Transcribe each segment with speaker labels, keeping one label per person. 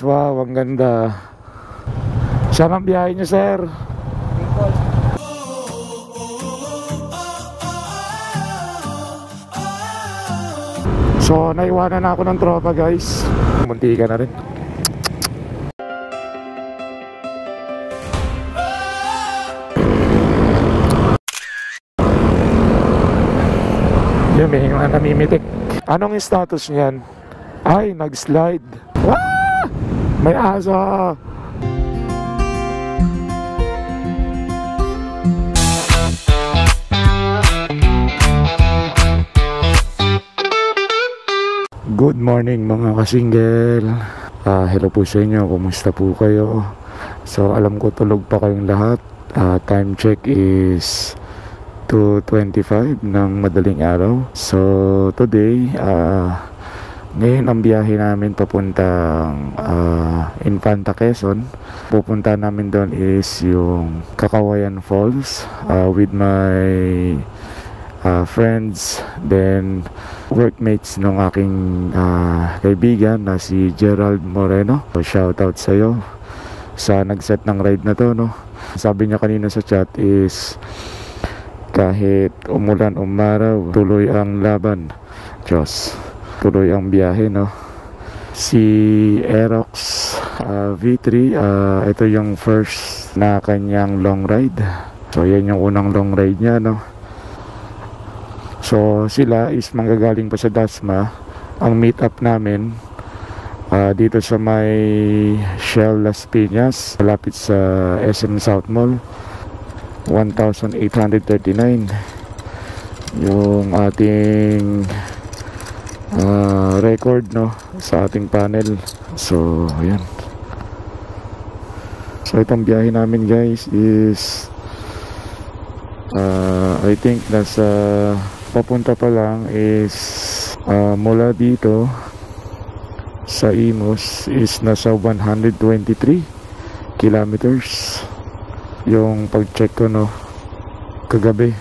Speaker 1: Wow, ang ganda. Saan ang biyahe niyo, sir? So, naiwanan na ako ng tropa, guys. Munti ka na rin. Yun, may nga namimitik. Anong status niyan? Ay, nag-slide. Ah! May aso. Good morning mga kasingle. Hello po sa inyo, kumusta po kayo? So alam ko tulog pa kayong lahat. Time check is 2:25 ng madaling araw. So today, ngayon ang biyahe namin papuntang Infanta, Quezon. Pupunta namin doon is yung Cacawayan Falls with my friends, then workmates nung aking kaibigan na si Gerald Moreno. So, shout out sa'yo sa nag-set ng ride na to, no? Sabi niya kanina sa chat is kahit umulan umaraw, tuloy ang laban. Diyos, tuloy ang biyahe, no? Si Aerox V3, ito yung first na kanyang long ride. So yan yung unang long ride niya, no? So sila is manggagaling pa sa Dasma. Ang meet up namin dito sa may Shell Las Piñas, malapit sa SM South Mall. 1,839 yung ating record, no, sa ating panel. So ayan. So itong biyahe namin, guys, is I think nasa papunta pa lang is mula dito sa Imus is nasa 123 kilometers yung pag-check ko, no, kagabi.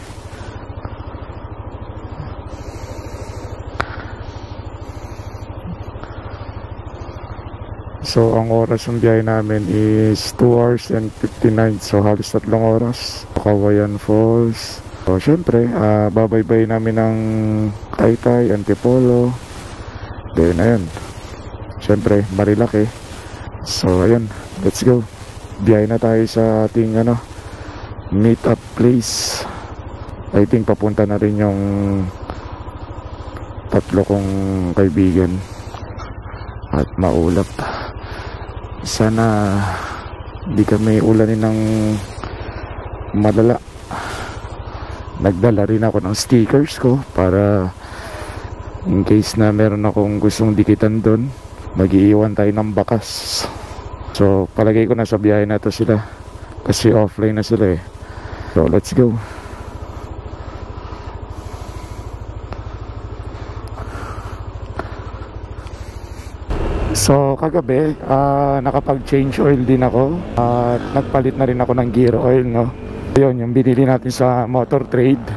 Speaker 1: So ang oras ng biyahe namin is 2 hours and 59, so halos 3 oras. Cacawayan Falls. So syempre, babaybay namin ng Taytay, Antipolo. Then ayun, syempre Marilake. So ayun, let's go. Biyahe na tayo sa ating meet up place. I think papunta na rin yung tatlo kong kaibigan at maulap. Sana di kami ulanin ng malala. Nagdala rin ako ng stickers ko para in case na meron akong gustong dikitan doon, mag-iiwan tayo ng bakas. So palagay ko na sa biyahe na to sila kasi offline na sila eh. So let's go. So kagabi nakapag-change oil din ako at nagpalit na rin ako ng gear oil, no. Yun yung binili natin sa Motor Trade.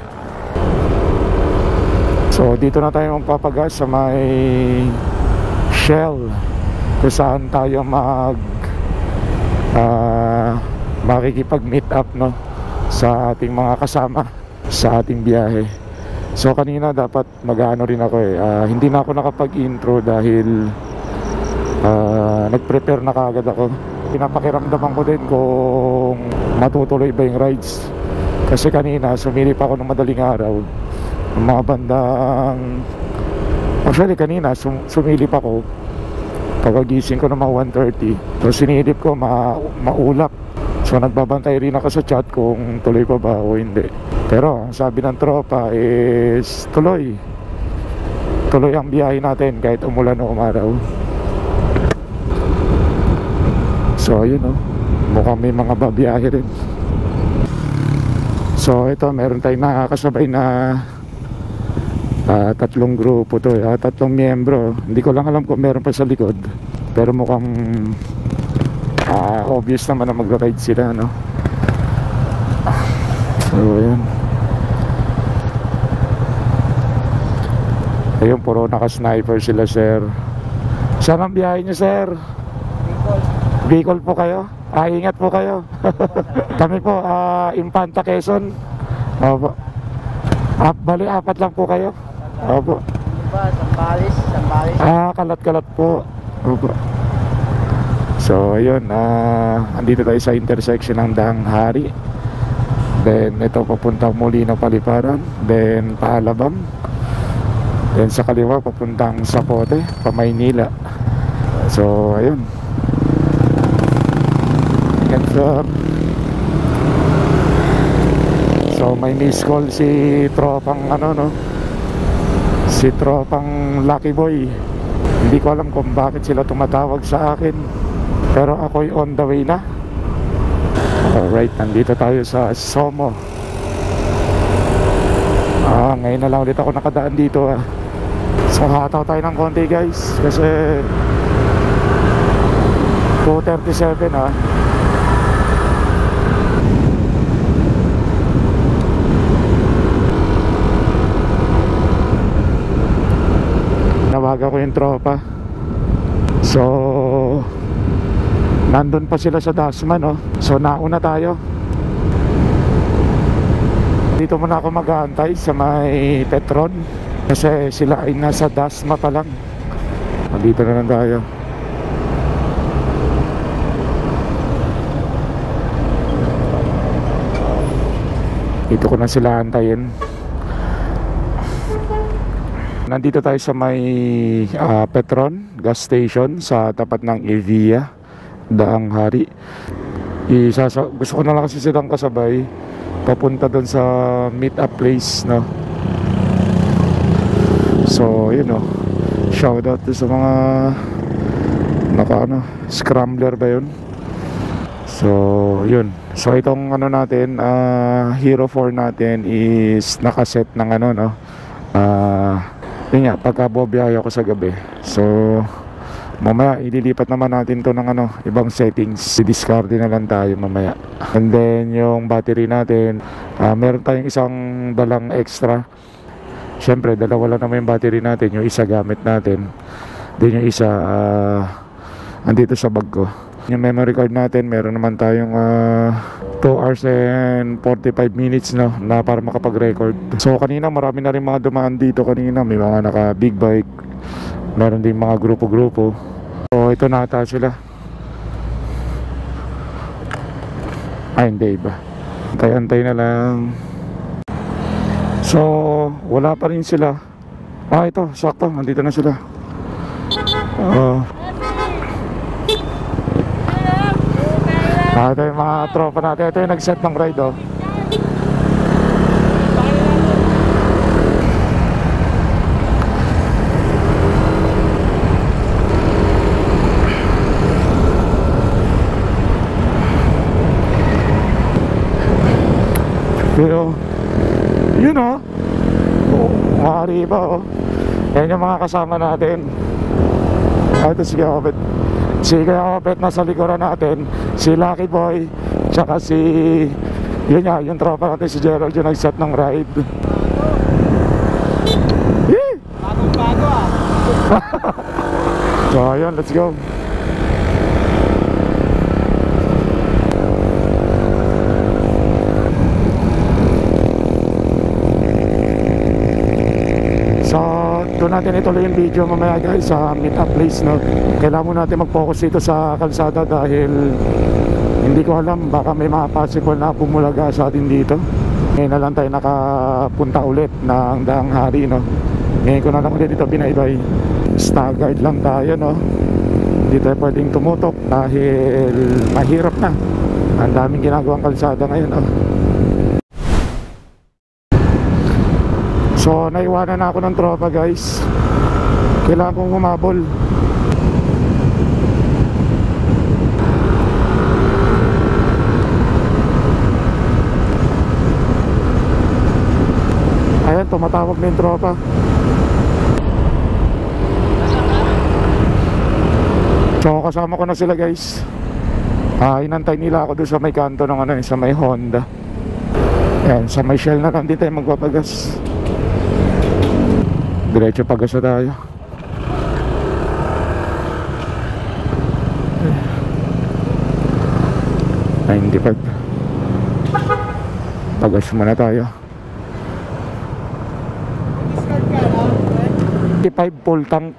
Speaker 1: So dito na tayo magpapagas sa may Shell kung saan tayo makikipag meet up, no, sa ating mga kasama sa ating biyahe. So kanina dapat mag-ano rin ako eh, hindi na ako nakapag-intro dahil nag-prepare na kaagad ako. Pinapakiramdaman ko din kung matutuloy ba yung rides, kasi kanina sumilip ako ng madaling araw ng mga bandang, actually kanina sumilip ako pagkagising ko ng mga 1:30. So sinilip ko maulap. So nagbabantay rin ako sa chat kung tuloy pa ba o hindi. Pero ang sabi ng tropa is tuloy ang biyahe natin kahit umulan o umaraw. So ayun, no, mukhang may mga babiyahe rin. So ito, meron tayong nakakasabay na tatlong grupo to, tatlong miyembro. Hindi ko lang alam kung meron pa sa likod, pero mukhang obvious naman na mag-ride sila, no. So ayun. Ayun, puro naka-sniper sila, sir. Saan ang biyahe niyo, sir? Bicol po kayo? Ingat po kayo. Kami po, Infanta, Quezon. Opo. Bali, 4 lang po kayo. Opo.
Speaker 2: Sambales.
Speaker 1: Kalat-kalat po. Opo. So, ayun. Andito tayo sa intersection ng Daang Hari. Then, ito papuntang Molino, Paliparan. Then, Paalabang. Then, sa kaliwa, papuntang Zapote, pa Maynila. So, ayun. Yan, sir. So, may miss call si tropang si tropang Lucky Boy. Hindi ko alam kung bakit sila tumatawag sa akin, pero ako'y on the way na. Alright, nandito tayo sa Somo. Ngayon na lang ulit ako nakadaan dito. So, hataw tayo ng konti, guys, kasi 2:37 Nawaga ko yung tropa. So, nandun pa sila sa Dasma, no? So, nauna tayo. Dito muna ako mag-aantay sa may Petron, kasi sila ay nasa Dasma pa lang. Nandito na lang tayo. Dito ko na sila antayin. Nandito tayo sa may Petron gas station sa tapat ng Evia, Daang Hari. Gusto ko na lang kasi silang kasabay papunta doon sa meet up place, no? So, yun, no? Shout out sa mga scrambler ba yun? So, yun. So, itong natin, Hero 4 natin is nakaset ng yun nga, pagka bubiyahe ako sa gabi. So, mamaya ililipat naman natin to ng ibang settings. Discard na lang tayo mamaya. And then yung battery natin, meron tayong isang dalang extra. Syempre, dalawa lang naman yung battery natin. Yung isa gamit natin, then yung isa andito sa bag ko. Yung memory card natin, meron naman tayong 2 hours and 45 minutes na para makapag-record. So kanina marami na rin mga dumaan dito kanina. May mga naka big bike, meron din mga grupo-grupo. So ito na ata sila. Hindi ba? Antay-antay na lang. So wala pa rin sila. Ito, sakto, nandito na sila. Ito yung mga tropa natin. Ito yung nag-set ng ride, Pero yun, maaari pa, yan yung mga kasama natin. Ito si Kuya Opet nasa likuran natin, si Lucky Boy, tsaka yun nga, yung tropa natin si Gerald yung nag-set ng ride.
Speaker 2: Bagong-bago
Speaker 1: So ayun, let's go. So, doon natin ituloy yung video mamaya, guys, sa meet up place, no? Kailangan mo natin mag-focus dito sa kalsada dahil hindi ko alam, baka may mga possible na bumulaga sa atin dito. Ngayon na lang tayo nakapunta ulit ng Daang Hari, no? Ngayon ko na lang ulit dito binaybay. Staggered lang tayo, no? Hindi tayo pwedeng tumutok dahil mahirap na. Ang daming ginagawang kalsada ngayon, no? So, naiwanan na ako ng tropa, guys. Kailangan kong humabol. Ayan, tumatawag na yung tropa. So, kasama ko na sila, guys. Inantay nila ako doon sa may kanto ng sa may Honda. Ayan, sa may Shell na lang din tayo magpapagas. Diretso pagas na tayo. 95. Pagas muna tayo. 95 full tank.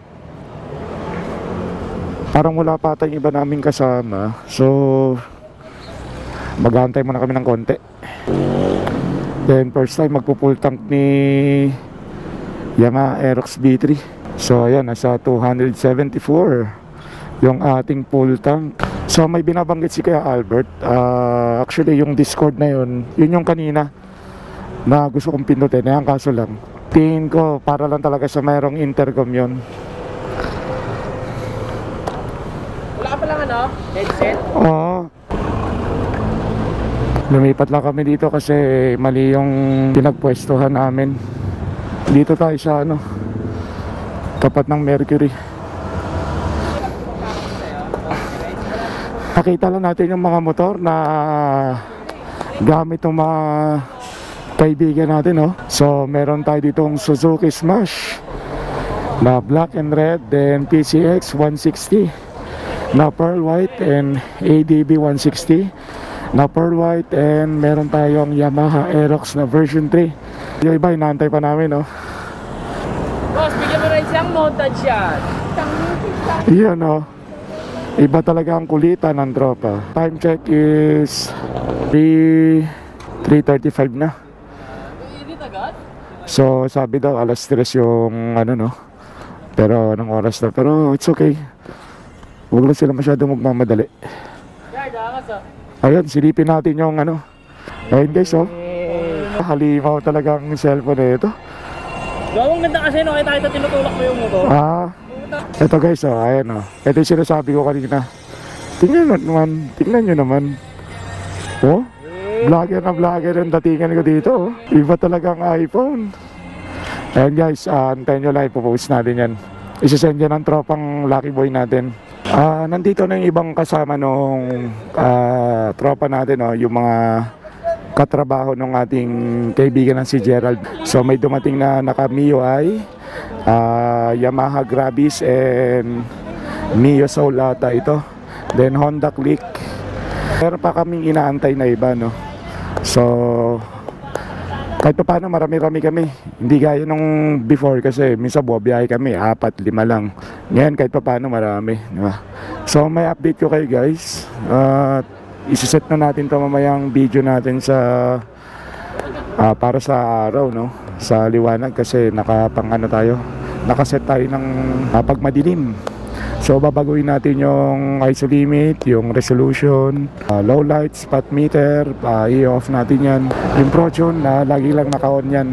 Speaker 1: Parang wala pa tayong iba naming kasama. So mag-aantay muna kami ng konti. Then first time magpo-full tank ni Yamaha Aerox B3. So ayan, nasa 274 yung ating full tank. So may binabanggit si Kuya Albert. Actually yung Discord na yun yung kanina na gusto kong pindutin. Ayan, kaso lang tingin ko para lang talaga sa mayroong intercom yun.
Speaker 2: Wala ka palang ano? Headset?
Speaker 1: Oo. Lumipat lang kami dito kasi mali yung pinagpwestuhan namin. Dito tayo sa ano, tapat ng Mercury. Nakita lang natin yung mga motor na gamit ng mga kaibigan natin, no? So meron tayo ditong Suzuki Smash na black and red, then PCX 160 na pearl white, and ADB 160 na pearl white, and meron tayong Yamaha Aerox na version 3. Yung iba inaantay pa namin, no?
Speaker 2: Boss, bigyan mo rin siyang montage yan.
Speaker 1: Yan, no? Iba talaga ang kulitan ng tropa. Time check is 3:35 na. So sabi daw alas 3 yung ano, no? Pero anong oras na? Pero it's okay. Huwag lang sila masyadong magmamadali. Ayun, silipin natin yung ano. Ayun guys, oh. Halimaw talaga ang cellphone na ito.
Speaker 2: Gawang ganda kasi no, kita tinutulak mo yung motor.
Speaker 1: Ito guys, oh, ayan, oh. Ito yung sinasabi ko kanina. Tingnan nyo naman. Oh, vlogger na vlogger yung datingan ko dito, oh. Iba talagang iPhone. Ayan guys, antayin nyo lang, ipopost natin yan. Isasend yan ng tropang Lucky Boy natin. Nandito na yung ibang kasama nung tropa natin, oh, yung mga katrabaho ng ating kaibigan na si Gerald. So may dumating na naka MIUI, Yamaha Grabis and Mio Soulata ito. Then Honda Click. Meron pa kaming inaantay na iba, no? So kahit pa paano marami-rami kami. Hindi gaya nung before kasi minsan buwabiyahe kami 4-5 lang. Ngayon kahit pa paano marami, diba? So may update ko kayo guys. Isiset na natin to mamayang video natin sa para sa araw, no? Sa liwanag kasi nakaset tayo ng pag madilim. So babaguhin natin yung ISO limit, yung resolution, low light, spot meter, i-off natin yan. Yung Proton na lagi lang naka-on yan.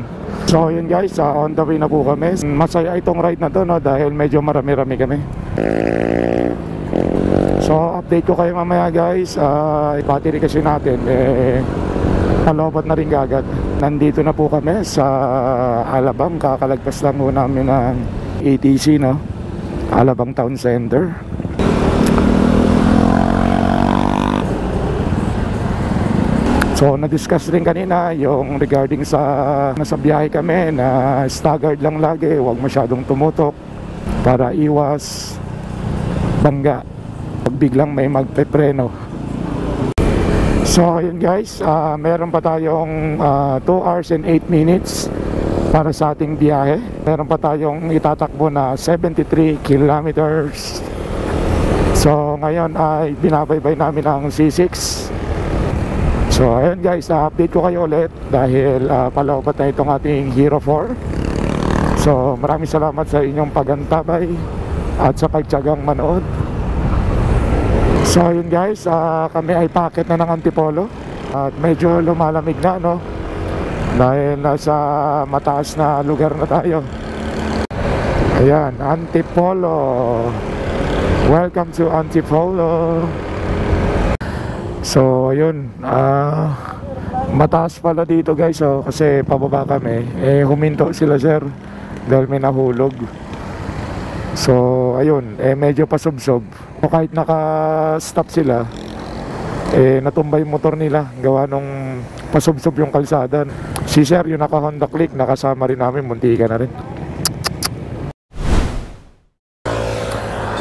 Speaker 1: So yun guys, on the way na po kami. Masaya itong ride na to, no? Dahil medyo marami-rami kami. So update ko kayo mamaya guys. Battery kasi natin nalobat na rin agad. Nandito na po kami sa Alabang. Kakalagpas lang po namin ng ATC, no? Alabang Town Center. So na-discuss rin kanina yung regarding sa nasa biyahe kami na staggered lang lagi, huwag masyadong tumutok para iwas bangga pag biglang may magpepreno. So yun guys, meron pa tayong 2 hours and 8 minutes para sa ating biyahe. Meron pa tayong itatakbo na 73 kilometers. So ngayon ay binabaybay namin ang C6. So ayun guys, update ko kayo ulit dahil palaupat na itong ating Hero 4. So maraming salamat sa inyong pagantabay at sa pagtiyagang manood. So yun guys, kami ay packet na ng Antipolo at medyo lumalamig na, no? Dahil nasa mataas na lugar na tayo. Ayan, Antipolo. Welcome to Antipolo. So yun, mataas pala dito guys, oh, kasi pababa kami. Huminto sila sir dahil may nahulog. So ayun, medyo pasubsob. O kahit naka-stop sila, natumba yung motor nila gawa nung pasubsob yung kalsada. Si sir yung naka Honda Click, nakasama rin namin, munti ka na rin.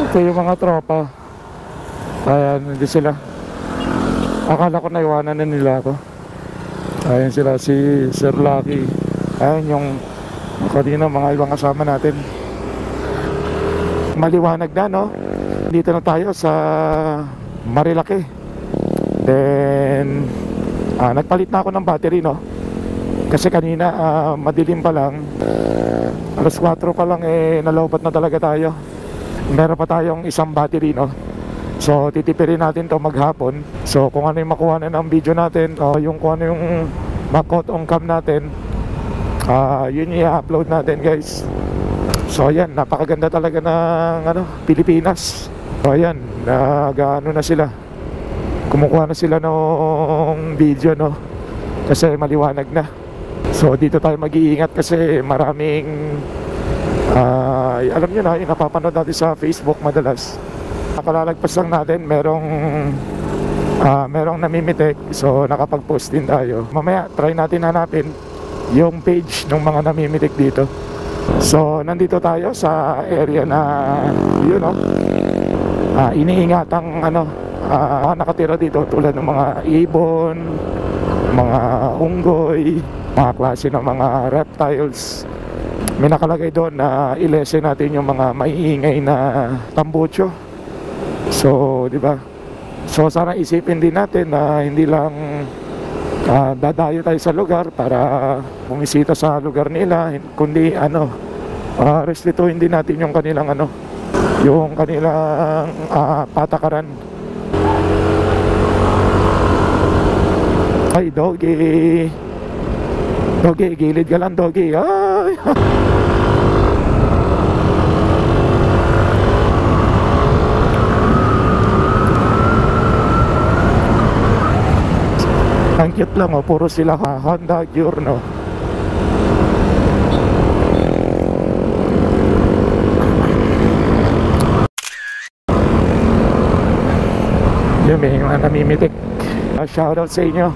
Speaker 1: Ito yung mga tropa. Ayan, hindi sila. Akala ko naiwanan na nila ako. Ayan sila, si Sir Lucky. Ayan yung kanina mga ibang kasama natin. Maliwanag na, no? Dito na tayo sa Marilaki. Then nagpalit na ako ng battery, no? Kasi kanina madilim pa lang, alas 4 pa lang, nalobat na talaga tayo. Meron pa tayong isang battery, no? So titipirin natin to maghapon. So kung ano yung makuha na ng video natin, yung kung ano yung makot on cam natin, yun yung i-upload natin, guys. So ayan, napakaganda talaga ng Pilipinas. So ayan, nag-ano na sila, kumukuha na sila ng video, no? Kasi maliwanag na. So dito tayo mag-iingat kasi maraming alam nyo na, yung napapanood natin sa Facebook madalas. Nakalalagpas lang natin, merong namimitik. So nakapag-post din tayo. Mamaya try natin hanapin yung page ng mga namimitik dito. So nandito tayo sa area na yun, no? Iniingatang nakatira dito, tulad ng mga ibon, mga unggoy, mga klase ng mga reptiles. May nakalagay doon na ilesen natin yung mga maiingay na tambucho. So, di ba? So, sana isipin din natin na hindi lang dadayo tayo sa lugar para bumisita sa lugar nila, kundi respetuhin din natin yung kanilang yung kanilang patakaran. Ay, doggy. Doggy, gilid ka lang, doggy. Ay! Ang cute lang, puro sila Honda Giorno. Yun, may namimitik. Shoutout sa inyo.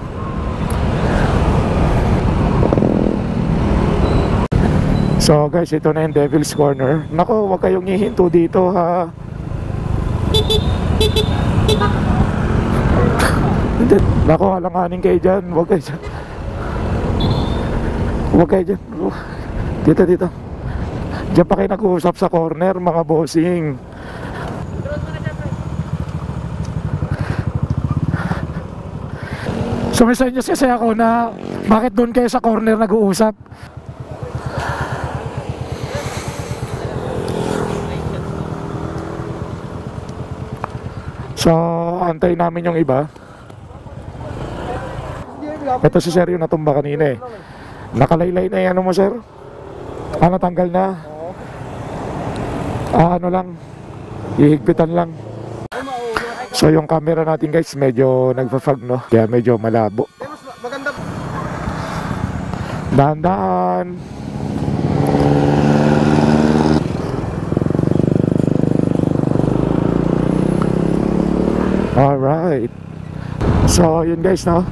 Speaker 1: So guys, ito na yung Devil's Corner. Nako, huwag kayong hihinto dito, ha. Nako, alanganin kayo dyan. Huwag kayo dyan. Huwag kayo dyan. Dito. Diyan pa kayo nag-uusap sa corner, mga bossing. Sumisenyos kasi ako na bakit doon kayo sa corner nag-uusap. So, antayin namin yung iba. Ito si sir yung natumba kanina, nakalaylay na yung mo, sir? Natanggal na? Ano lang, ihigpitan lang. So yung camera natin, guys, medyo nagpa-fog, no? Kaya medyo malabo. Dahan-dahan. Alright. So yun, guys, no?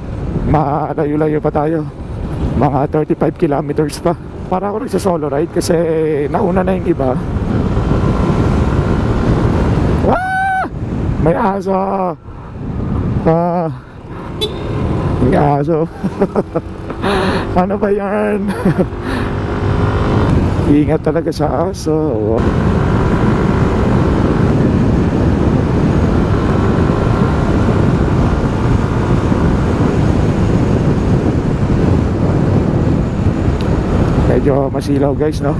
Speaker 1: Malayo-layo pa tayo. Mga 35 kilometers pa. Para ako nagsa-solo ride kasi nauna na yung iba. Wah! May aso. May aso. Ano ba yan? Ingat talaga sa aso. Medyo masilaw, guys, no?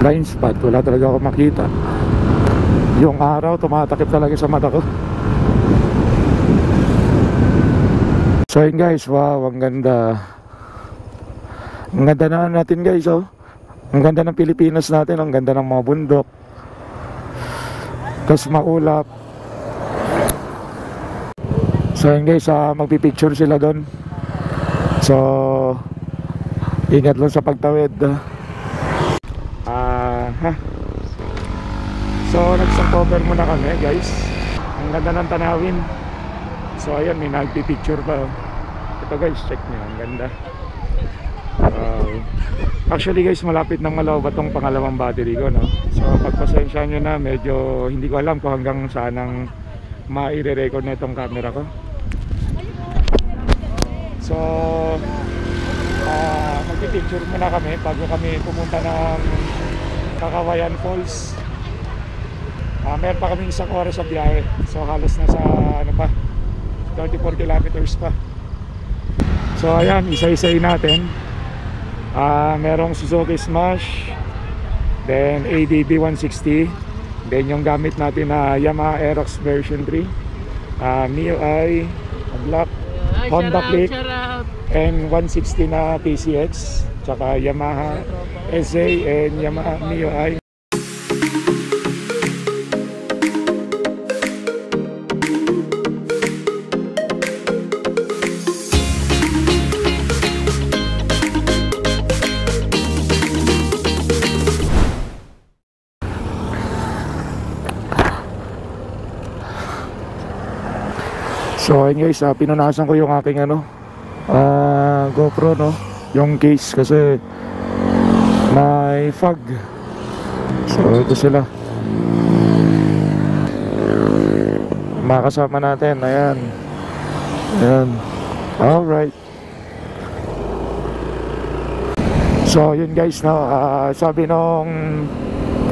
Speaker 1: Blind spot, wala talaga ako makita. Yung araw tumatakip talaga sa mata ko. So yun, guys, wow, ang ganda. Ang ganda na natin, guys, oh. Ang ganda ng Pilipinas natin, ang ganda ng mga bundok. Tapos maulap. So yun, guys, magpipicture sila doon. So ingat lang sa pagtawid. So nagsa-cover muna kami, guys. Ang ganda ng tanawin. So ayan, may nagpipicture pa. Ito, guys, check nyo, ang ganda. Wow. Actually guys, malapit nang malaw ba tong pangalawang battery ko, no? So pagpasensya nyo na, medyo hindi ko alam kung hanggang saan ang maire-record na itong camera ko. So magpipicture muna kami bago kami pumunta ng Kakawayan Falls. Meron pa kami isang oras sa biyahe. So halos na sa 34 kilometers pa. So ayan, isa-isay natin. Merong Suzuki Smash, then ADB 160, then yung gamit natin na Yamaha Aerox version 3, MIUI Black, Honda Click, and 160 na PCX, tsaka Yamaha SA and Yamaha MIUI. So ayun guys, pinunasan ko yung aking GoPro, no, yung case kasi may fog. So ito sila, makasama natin. Ayan, ayan. Alright. So yun guys, no, sabi nung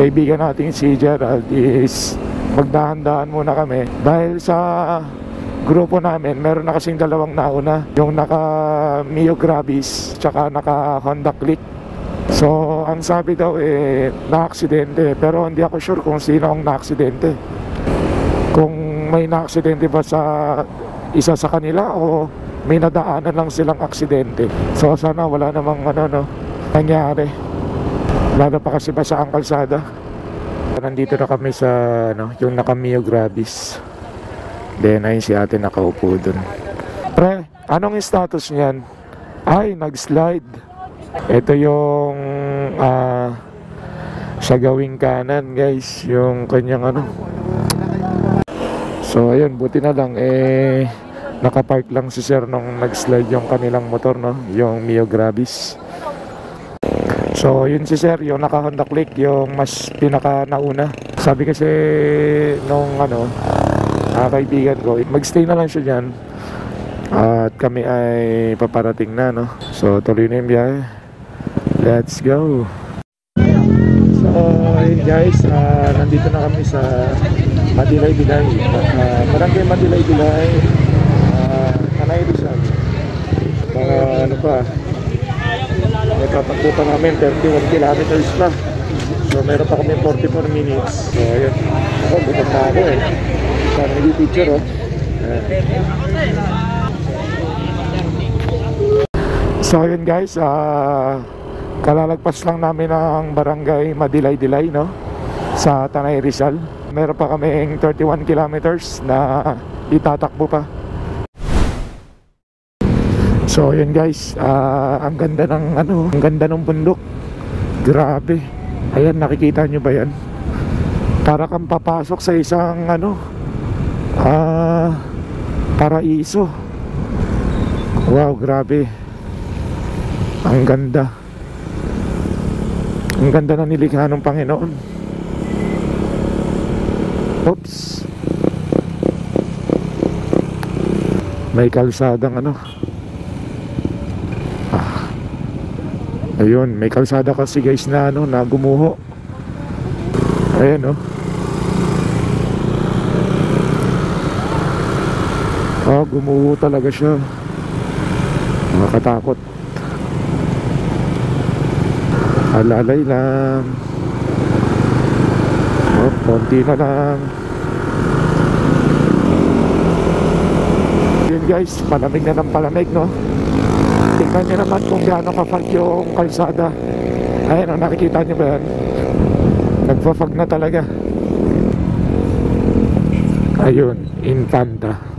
Speaker 1: kaibigan natin si Gerald is magdahan-dahan muna kami dahil sa grupo namin, meron na kasing dalawang nauna, yung naka Mio Gravis tsaka naka Honda Click. So ang sabi daw na-aksidente, pero hindi ako sure kung sino ang na-aksidente, kung may na-aksidente ba sa isa sa kanila o may nadaanan lang silang aksidente. So sana wala namang nangyari, lalo pa kasi basa ang kalsada. Nandito na kami sa yung naka Mio Gravis. Then ayun si ate nakaupo dun. Pre, anong status niyan? Ay, nag-slide. Ito yung sa gawing kanan guys, yung kanyang So ayun, buti na lang nakapark lang si sir nung nag-slide yung kanilang motor, no, yung Mio Gravis. So yun si sir, yung naka Honda Click, yung mas pinaka nauna. Sabi kasi nung kaibigan ko, magstay na lang siya dyan at kami ay paparating na, no. So tuloy na yung biyahe. Let's go. So ayun guys, nandito na kami sa Madilay-Bilay, Barangay Madilay-Bilay, Tanay Rizal. Nagtatakbo pa namin 31 kilometers pa. So meron pa kami 44 minutes. So ayun, gutom na ako Sana nag-picture So ayun guys, kalalagpas lang namin ng Barangay Madilay-Dilay, no, sa Tanay Rizal. Meron pa kaming 31 kilometers na itatakbo pa. So ayun guys, ang ganda ng ang ganda ng bundok. Grabe. Ayan, nakikita nyo ba yan? Para kang papasok sa isang paraiso. Wow, grabe. Ang ganda. Ang ganda na nilikha ng Panginoon. Oops. May kalsadang ayun, may kalsada kasi guys na na gumuho. Ayan gumuho talaga siya. Nakakatakot. Alalay lang. Konti na lang. Yun guys, palamig na ng palamig, no. Tingnan nyo naman kung gaano ka-fog yung kalsada. Ayun, nakikita nyo ba yan? Nagpa-fog na talaga. Ayun, Infanta.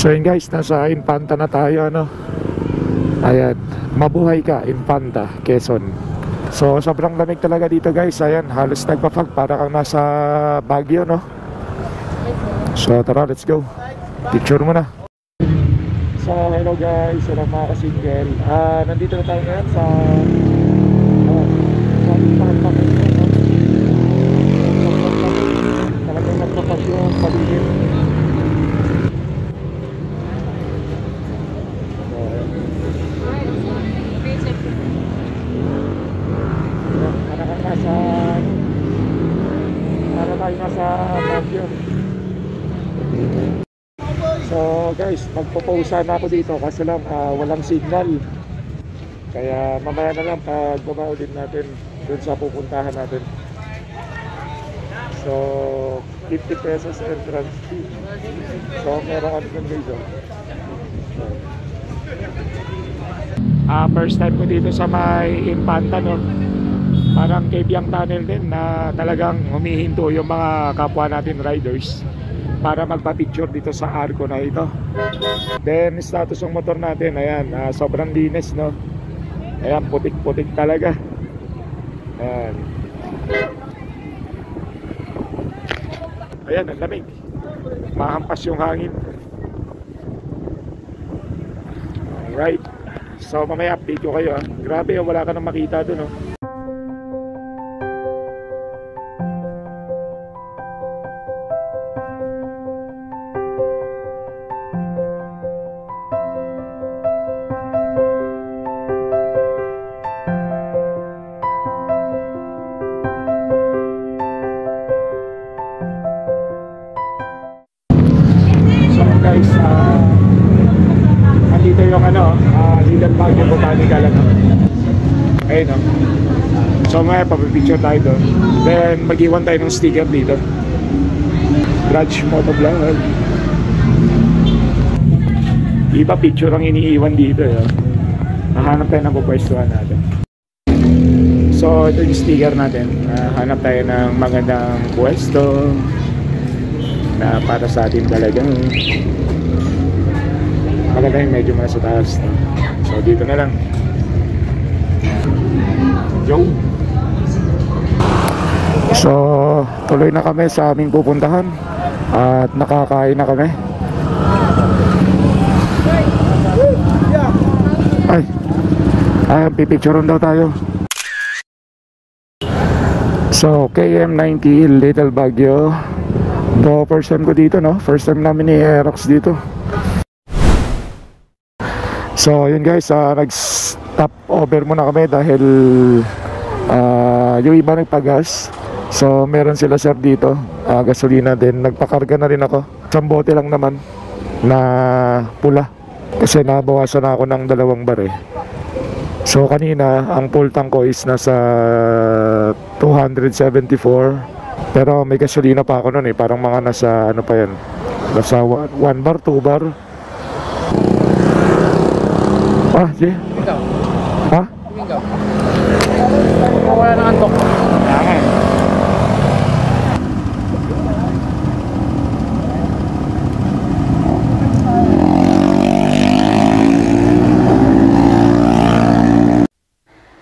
Speaker 1: So yun guys, nasa Infanta na tayo, ano. Ayan, mabuhay ka, Infanta, Quezon. So sobrang lamig talaga dito guys. Ayan, halos nagpapag para kang nasa Baguio, no. So tara, let's go. Picture mo na. So hello guys, hello mga ka-single. Nandito na tayo ngayon sa Infanta, Quezon, no? Talagang nagpapag yung paligid. Para tayo nasa Baguio. So guys, magpo-pause na ako dito kasi lang walang signal. Kaya mamaya na lang pag bumao din natin dun sa pupuntahan natin. So 50 pesos entrance fee. So meron kami dun dito. First time ko dito sa may Infanta, no. Parang Kebyang Tunnel din na talagang humihinto yung mga kapwa natin riders para magpa-picture dito sa arco na ito. Then status ng motor natin, ayan, sobrang linis, no. Ayan, putik-putik talaga. Ayan. Ayan, ang lamig. Mahampas yung hangin. Alright. So mamaya update ko kayo, ha. Grabe, wala ka nang makita dun, no. Guys, andito yung ano, Little Baguio Botanical, ano. Ayun, no. So may papipicture tayo doon. Then mag-iwan tayo ng sticker dito. Grudge Motovlog. Iba picture ang iniiwan dito, eh. Nahanap tayo ng pupwestuhan natin. So ito yung sticker natin. Hanap tayo ng magandang pwesto na para sa atin talaga. Maganda yung medyo muna sa taas, no? So dito na lang. Yo! So tuloy na kami sa aming pupuntahan at nakakain na kami. Ay, pipicturean daw tayo. So KM90 Little Baguio. Do first time ko dito, no? First time namin ni Aerox dito. So yun guys, nag-stop over muna kami dahil yung iba nagpagas. So meron sila sir dito, gasolina din. Nagpakarga na rin ako. Isang bote lang naman na pula kasi nabawasan ako ng 2 bar, eh. So kanina ang full tank ko is nasa 274. Pero may gasolina pa ako nun, eh. Parang mga nasa ano pa yan, nasa 1 bar, 2 bar. Sige.
Speaker 2: Ikaw.
Speaker 1: Ha?
Speaker 2: Ikaw. Wala nang antok.
Speaker 1: Ayan.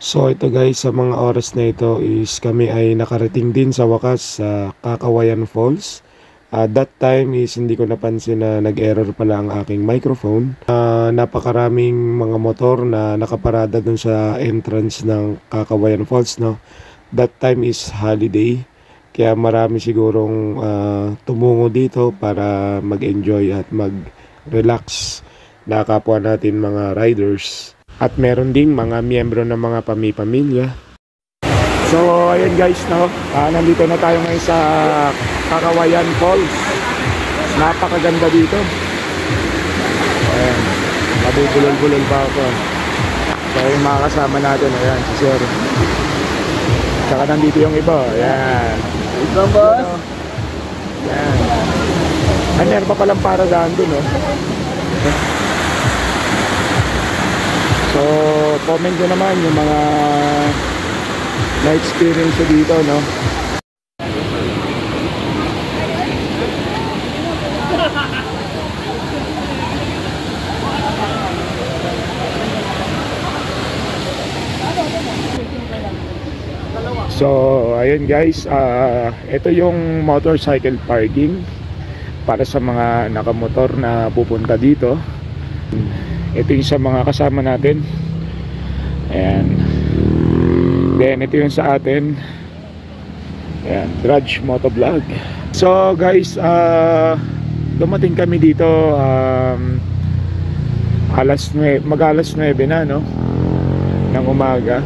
Speaker 1: So ito guys, sa mga oras na ito is kami ay nakarating din sa wakas sa Kakawayan Falls. That time is hindi ko napansin na nag-error pala ang aking microphone. Napakaraming mga motor na nakaparada dun sa entrance ng Kakawayan Falls, no. That time is holiday, kaya marami sigurong tumungo dito para mag-enjoy at mag-relax na kapwa natin mga riders. At meron ding mga miyembro ng mga pamilya. So ayun guys, no, nandito na tayo ngayon sa Kakawayan Falls. Napakaganda dito. Ayan, mabubulol-bulol pa ako. So yung mga kasama natin, ayan, si Sir. Saka nandito yung iba, ayan.
Speaker 2: Ikaw, boss?
Speaker 1: Ayan. Ay, meron pa palang paradaan dun, no. So comment ko naman yung mga na-experience ko dito, no. So ayun guys, ito yung motorcycle parking para sa mga nakamotor na pupunta dito. Ito yung sa mga kasama natin. Ayan. Then ito yung sa atin. Ayan, Drudge Motovlog. So guys, dumating kami dito mag-alas 9 na, no, ng umaga.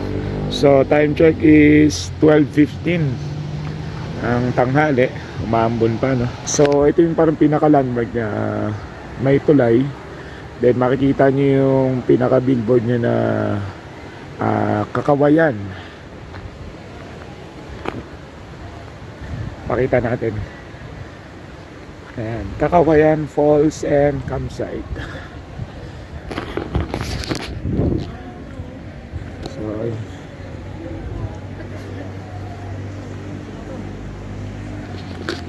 Speaker 1: So time check is 12:15 ang tanghali, umaambon pa, no. So ito yung parang pinaka-landmark niya, may tulay. Then makikita niyo yung pinaka-billboard niya na Kakawayan. Pakita natin. Ayan, Kakawayan Falls and Campsite.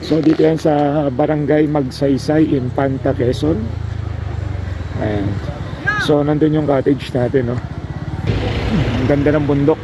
Speaker 1: So dito yan sa Barangay Magsaysay, Infanta, Quezon. Ayan. So nandun yung cottage natin, no. Ang ganda ng bundok.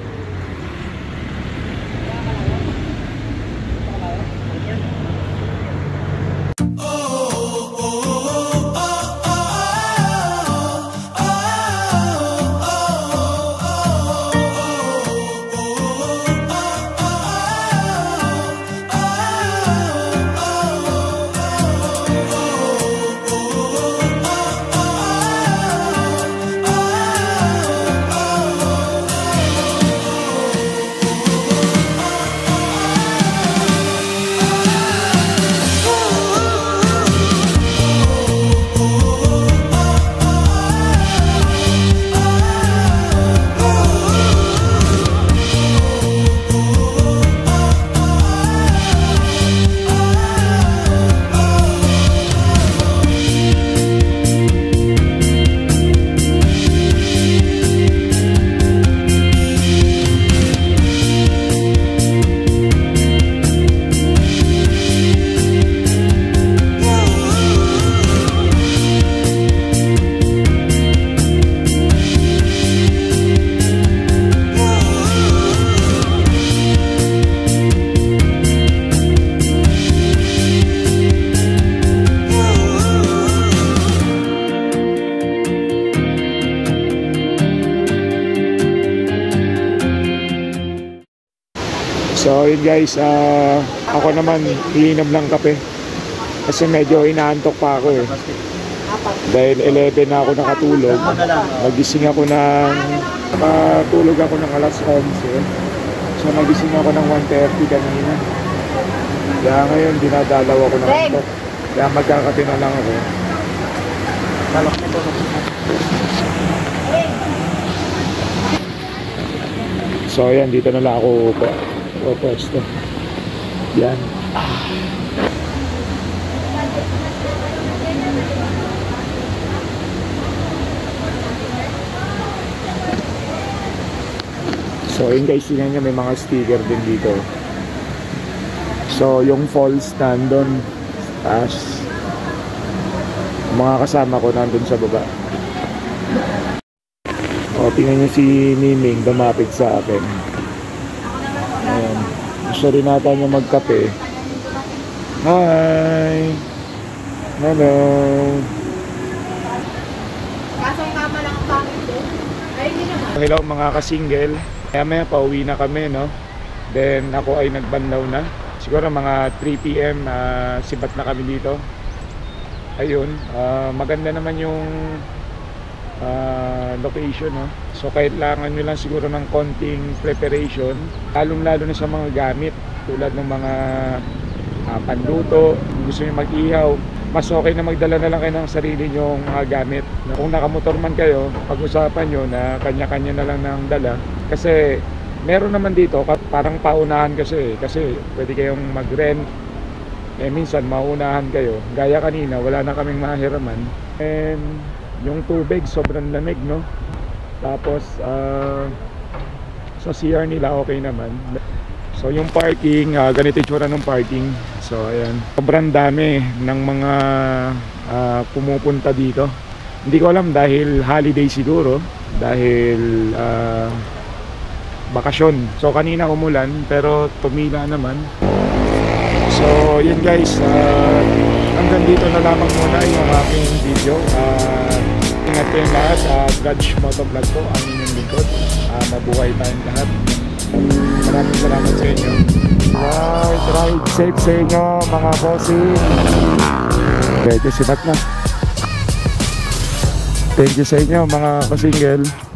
Speaker 1: So yun guys, ako naman iinom ng kape kasi medyo inaantok pa ako, dahil 11 na ako nakatulog. Nagising ako patulog ako ng alas 11. So nagising ako ng 1:30 kanina. Kaya ngayon dinadalaw ako ng antok. Kaya magkakape na lang ako. So yan, dito na lang ako pwesto. Yan. So yun guys, tingnan nyo, may mga sticker din dito. So yung falls nandun taas, mga kasama ko nandun sa baba. O tingnan nyo si Miming dumapit sa akin. Ayan. Gusto rin nata niya magkape. Hi! Hello!
Speaker 3: Kasong kama lang ang pangit din. Ay, hindi naman.
Speaker 1: Hello mga ka-single. Kaya may pauwi na kami, no? Then ako ay nagbanlaw na. Siguro mga 3 PM sibat na kami dito. Ayun, maganda naman yung location, no? So kailangan nyo lang siguro ng konting preparation, lalong-lalo na sa mga gamit tulad ng mga panluto. Kung gusto nyo mag-ihaw, mas okay na magdala na lang kayo ng sarili nyong mga gamit. Kung nakamotor man kayo, pag-usapan nyo na kanya-kanya na lang ng dala. Kasi meron naman dito, parang paunahan kasi pwede kayong mag-rent. Minsan maunahan kayo. Gaya kanina, wala na kaming mahiraman. And yung tubig sobrang lamig, no? Tapos sa CR nila okay naman. So yung parking, ganito yung tsura ng parking. So ayan, sobrang dami ng mga pumupunta dito. Hindi ko alam, dahil holiday siguro, dahil bakasyon. So kanina umulan pero tumila naman. So yun guys, hanggang dito na lamang muna yung aking video. Ingat kayong lahat. Gudge Motovlog po ang inyong lingkod. Mabuhay tayong lahat. Maraming salamat sa inyo. Ride safe sa inyo mga bossing. Medyo sibat na. Thank you sa inyo mga kasingle.